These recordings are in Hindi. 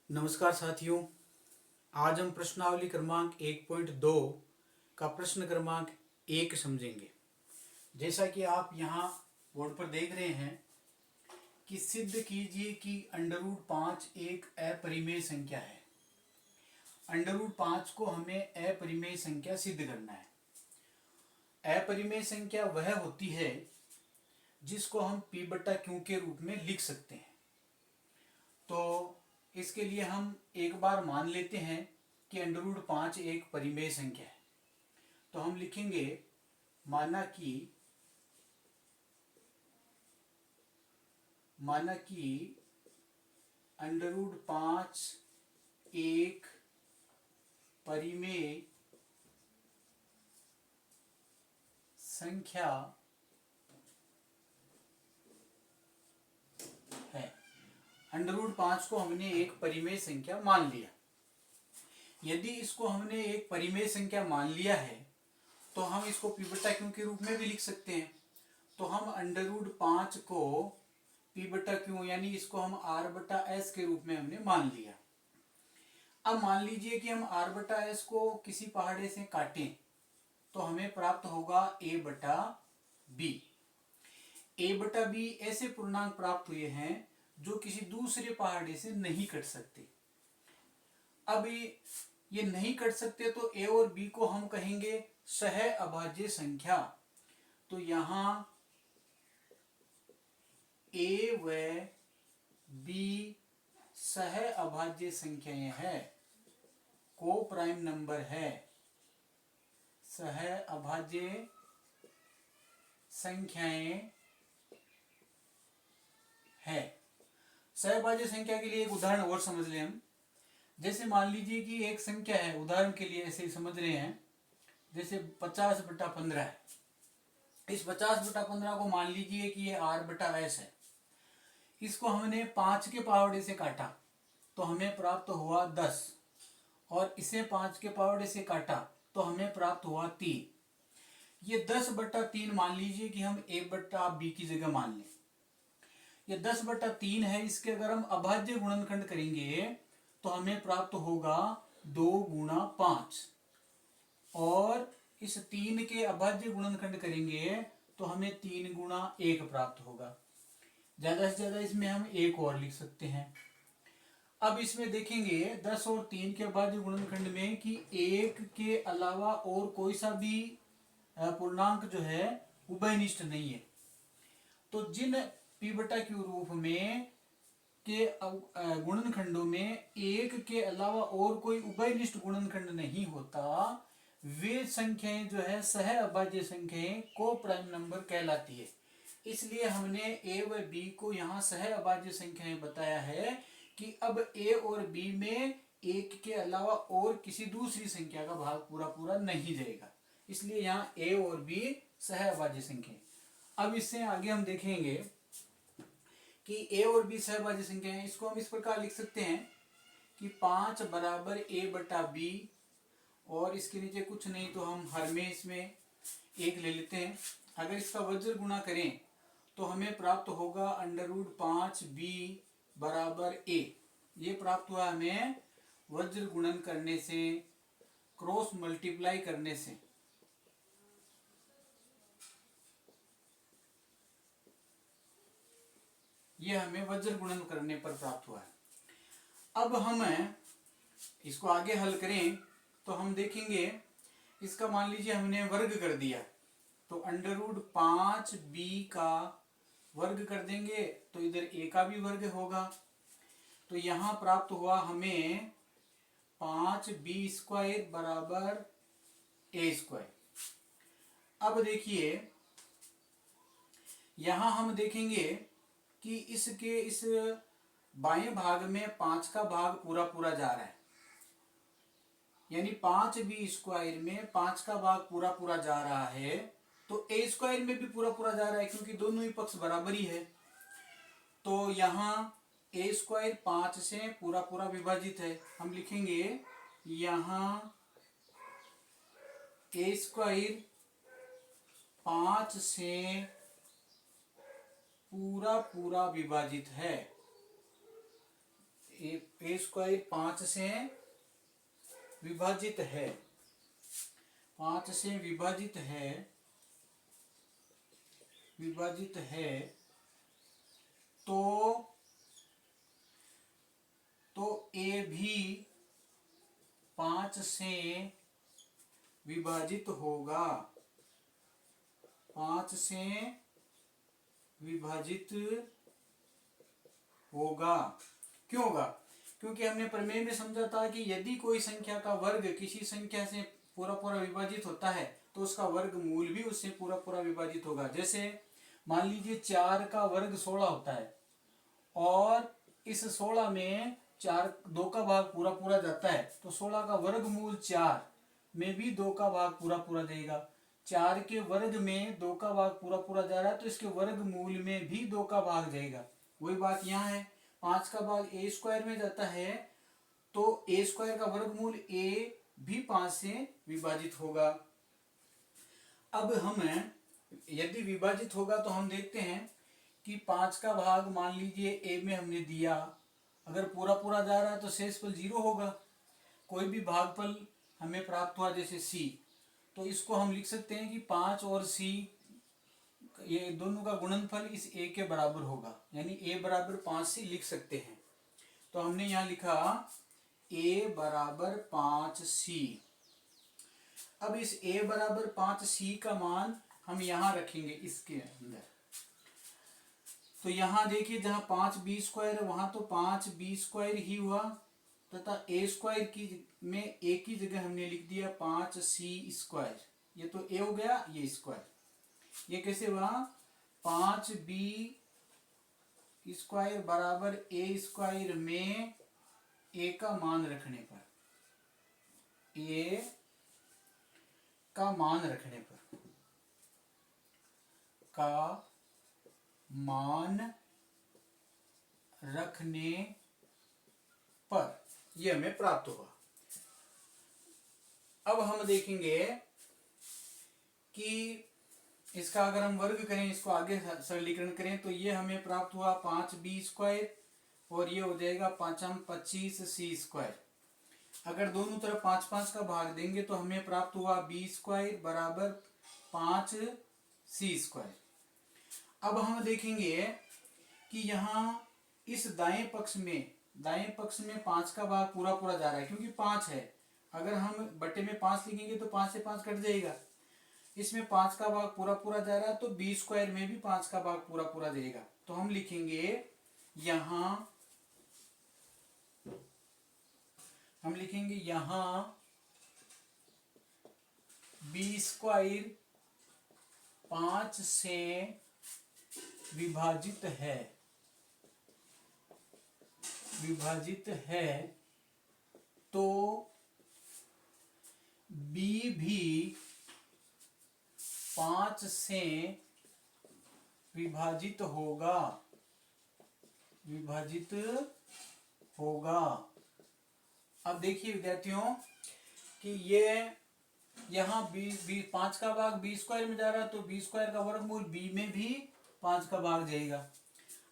नमस्कार साथियों। आज हम प्रश्नावली क्रमांक 1.2 का प्रश्न क्रमांक 1 समझेंगे। जैसा कि आप यहाँ बोर्ड पर देख रहे हैं कि सिद्ध कीजिए कि √5 एक अपरिमेय संख्या है। √5 को हमें अपरिमेय संख्या सिद्ध करना है। अपरिमेय संख्या वह होती है जिसको हम p/q के रूप में लिख सकते हैं। तो इसके लिए हम एक बार मान लेते हैं कि √5 एक परिमेय संख्या है। तो हम लिखेंगे माना कि √5 एक परिमेय संख्या है। √5 को हमने एक परिमेय संख्या मान लिया। यदि इसको हमने एक परिमेय संख्या मान लिया है तो हम इसको p/q के रूप में भी लिख सकते हैं। तो हम √5 को p/q यानी इसको हम r/s के रूप में हमने मान लिया। अब मान लीजिए कि हम r/s को किसी पहाड़े से काटें तो हमें प्राप्त होगा a/b। a/b ऐसे पूर्णांक प्राप्त हुए हैं जो किसी दूसरे पहाड़े से नहीं कट सकते। अब ये नहीं कट सकते तो a और b को हम कहेंगे सह अभाज्य संख्या। तो यहां a व b सह अभाज्य संख्याएं हैं, को प्राइम नंबर है, सह अभाज्य संख्याएं है। सहअभाज्य संख्या के लिए एक उदाहरण और समझ लें हम। जैसे मान लीजिए कि एक संख्या है, उदाहरण के लिए ऐसे ही समझ रहे हैं, जैसे 50/15 है। इस 50/15 को मान लीजिए कि ये r/s है। इसको हमने 5 के पहाड़े से काटा तो हमें प्राप्त हुआ 10 और इसे 5 के पहाड़े से काटा तो हमें प्राप्त हुआ 3। ये 10/3 मान लीजिए कि हम a/b की जगह मान लें। ये 10/3 है। इसके अगर हम अभाज्य गुणनखंड करेंगे तो हमें प्राप्त होगा 2 × 5 और इस 3 के अभाज्य गुणनखंड करेंगे तो हमें 3 × 1 प्राप्त होगा। ज्यादा से ज्यादा इसमें हम एक और लिख सकते हैं। अब इसमें देखेंगे 10 और 3 के अभाज्य गुणनखंड में कि 1 के अलावा और कोई सा भी पूर्णांक जो है उभयनिष्ठ नहीं है। तो जिन p/q रूप में के गुणनखंडों में 1 के अलावा और कोई उभयनिष्ठ गुणनखंड नहीं होता, वे संख्याएं जो है सह अभाज्य संख्याएं को प्राइम नंबर कहलाती है। इसलिए हमने a व b को यहाँ सह अभाज्य संख्याएं बताया है कि अब a और b में 1 के अलावा और किसी दूसरी संख्या का भाग पूरा पूरा नहीं जाएगा। इसलिए यहाँ a और b सह अभाज्य संख्या। अब इससे आगे हम देखेंगे कि a और b सहभाज्य संख्या है। इसको हम इस प्रकार लिख सकते हैं कि 5 बराबर a/b और इसके नीचे कुछ नहीं तो हम हर में इसमें एक ले लेते हैं। अगर इसका वज्र गुणा करें तो हमें प्राप्त होगा √5b बराबर a। ये प्राप्त हुआ हमें वज्र गुणन करने से, क्रॉस मल्टीप्लाई करने से। ये हमें वज्र गुणन करने पर प्राप्त हुआ है। अब हम इसको आगे हल करें तो हम देखेंगे, इसका मान लीजिए हमने वर्ग कर दिया तो √5b का वर्ग कर देंगे तो इधर a का भी वर्ग होगा। तो यहां प्राप्त हुआ हमें 5b² बराबर a²। अब देखिए यहां हम देखेंगे कि इसके इस बाएं भाग में 5 का भाग पूरा पूरा जा रहा है, यानी 5b² में 5 का भाग पूरा पूरा जा रहा है तो a² में भी पूरा पूरा जा रहा है क्योंकि दोनों ही पक्ष बराबर ही है। तो यहाँ a² 5 से पूरा पूरा विभाजित है। हम लिखेंगे यहाँ a² 5 से पूरा पूरा विभाजित है। ए स्क्वायर 5 से विभाजित है, 5 से विभाजित है तो ए भी 5 से विभाजित होगा, 5 से विभाजित होगा। क्यों होगा? क्योंकि हमने प्रमेय में समझा था कि यदि कोई संख्या का वर्ग किसी संख्या से पूरा पूरा विभाजित होता है तो उसका वर्गमूल भी उससे पूरा पूरा विभाजित होगा। जैसे मान लीजिए 4 का वर्ग 16 होता है और इस 16 में 2 का भाग पूरा पूरा जाता है तो 16 का वर्गमूल 4 में भी 2 का भाग पूरा पूरा जाएगा। 4 के वर्ग में 2 का भाग पूरा पूरा जा रहा है तो इसके वर्गमूल में भी 2 का भाग जाएगा। वही बात यहाँ है, 5 का भाग ए स्क्वायर में जाता है तो ए स्क्वायर का वर्गमूल ए भी 5 से विभाजित होगा। अब हम यदि विभाजित होगा तो हम देखते हैं कि 5 का भाग मान लीजिए ए में हमने दिया, अगर पूरा पूरा जा रहा है तो शेषफल 0 होगा। कोई भी भागफल हमें प्राप्त हुआ जैसे सी, तो इसको हम लिख सकते हैं कि 5 और सी ये दोनों का गुणनफल इस ए के बराबर होगा, यानी ए बराबर 5 सी लिख सकते हैं। तो हमने यहाँ लिखा ए बराबर 5 सी। अब इस ए बराबर 5 सी का मान हम यहाँ रखेंगे इसके अंदर। तो यहाँ देखिए जहाँ 5 बी स्क्वायर है वहां तो 5 बी स्क्वायर ही हुआ तथा ए स्क्वायर की में ए की जगह हमने लिख दिया 5 सी स्क्वायर। ये तो ए हो गया, ये स्क्वायर, ये कैसे हुआ? 5 बी स्क्वायर बराबर ए स्क्वायर में ए का मान रखने पर, ए का मान रखने पर, का मान रखने पर ये हमें प्राप्त होगा। अब हम देखेंगे कि इसका अगर हम वर्ग करें, इसको आगे सरलीकरण करें तो ये हमें प्राप्त हुआ 5 बी स्क्वायर और ये हो जाएगा 5 25 सी स्क्वायर। अगर दोनों तरफ 5 5 का भाग देंगे तो हमें प्राप्त हुआ बी स्क्वायर बराबर 5 सी स्क्वायर। अब हम देखेंगे कि यहाँ इस दाएं पक्ष में 5 का भाग पूरा पूरा जा रहा है क्योंकि 5 है। अगर हम बट्टे में 5 लिखेंगे तो 5 से 5 कट जाएगा। इसमें 5 का भाग पूरा पूरा जा रहा है तो बी स्क्वायर में भी 5 का भाग पूरा पूरा जाएगा। तो हम लिखेंगे यहाँ बी स्क्वायर 5 से विभाजित है तो बी भी 5 से विभाजित होगा। अब देखिए विद्यार्थियों कि ये यहाँ बी 5 का भाग बी स्क्वायर में जा रहा है तो बी स्क्वायर का वर्गमूल बी में भी 5 का भाग जाएगा।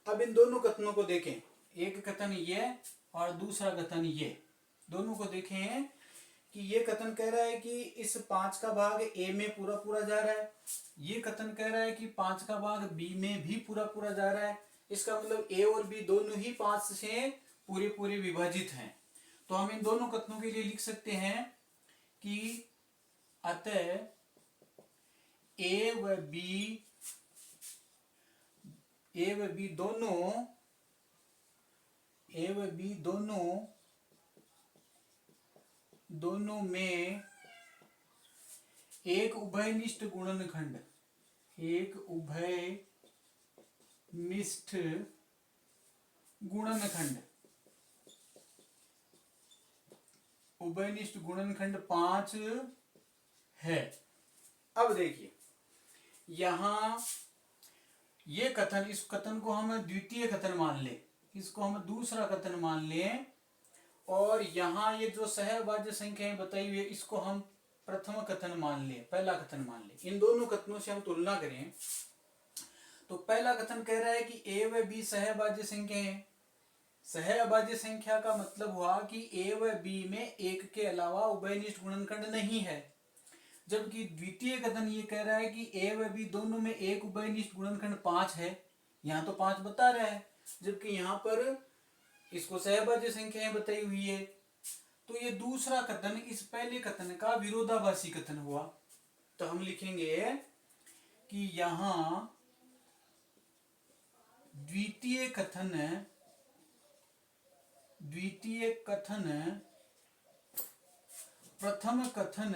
अब इन दोनों कथनों को देखें, एक कथन ये और दूसरा कथन ये, दोनों को देखें कि ये कथन कह रहा है कि इस 5 का भाग ए में पूरा पूरा जा रहा है, ये कथन कह रहा है कि 5 का भाग बी में भी पूरा पूरा जा रहा है। इसका मतलब ए और बी दोनों ही 5 से पूरे पूरे विभाजित हैं। तो हम इन दोनों कथनों के लिए लिख सकते हैं कि अतः ए व बी दोनों में एक उभयनिष्ठ गुणनखंड, उभयनिष्ठ गुणनखंड 5 है। अब देखिए यहां ये कथन, इस कथन को हम द्वितीय कथन मान ले, इसको हम दूसरा कथन मान लें और यहाँ ये जो सहभाज्य संख्याएं बताई हुई है इसको हम प्रथम कथन मान ले, पहला कथन मान ले। इन दोनों कथनों से हम तुलना करें तो पहला कथन कह रहा है कि ए व बी सहभाज्य संख्या है सह अभाज्य संख्या का मतलब हुआ कि a व b में एक के अलावा उभयनिष्ठ गुणनखंड नहीं है, जबकि द्वितीय कथन ये कह रहा है कि a व b दोनों में एक उभयनिष्ठ गुणनखंड 5 है। यहाँ तो 5 बता रहा है, जबकि यहाँ पर इसको सहअभाज्य संख्याएं बताई हुई है। तो ये दूसरा कथन इस पहले कथन का विरोधाभासी कथन हुआ। तो हम लिखेंगे कि यहां द्वितीय कथन प्रथम कथन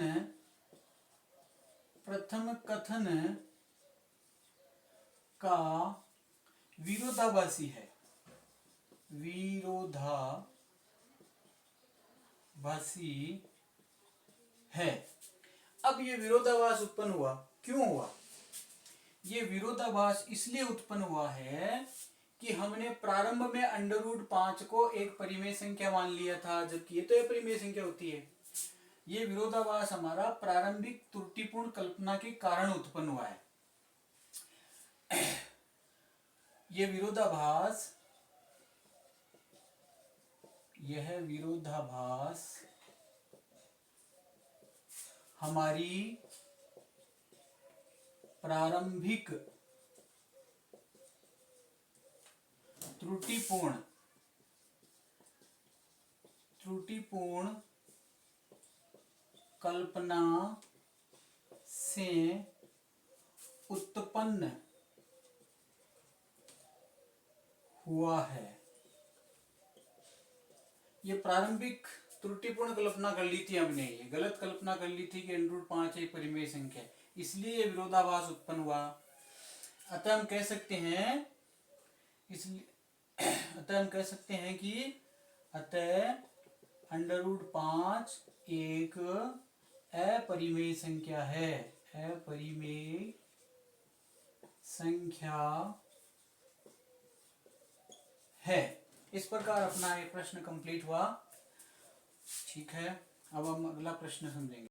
का विरोधाभासी है, अब ये विरोधाभास उत्पन्न हुआ, क्यों हुआ? ये विरोधाभास इसलिए उत्पन्न हुआ है कि हमने प्रारंभ में √5 को एक परिमेय संख्या मान लिया था, जबकि ये तो अपरिमेय संख्या होती है। ये विरोधाभास हमारा प्रारंभिक त्रुटिपूर्ण कल्पना के कारण उत्पन्न हुआ है। यह विरोधाभास हमारी प्रारंभिक त्रुटिपूर्ण कल्पना से उत्पन्न हुआ है। ये प्रारंभिक त्रुटिपूर्ण कल्पना कर ली थी हमने, ये गलत कल्पना कर ली थी कि √5 एक परिमेय संख्या, इसलिए ये विरोधाभास उत्पन्न हुआ। अतः हम कह सकते हैं कि √5 एक अपरिमेय संख्या है। इस प्रकार अपना ये प्रश्न कंप्लीट हुआ। ठीक है, अब हम अगला प्रश्न समझेंगे।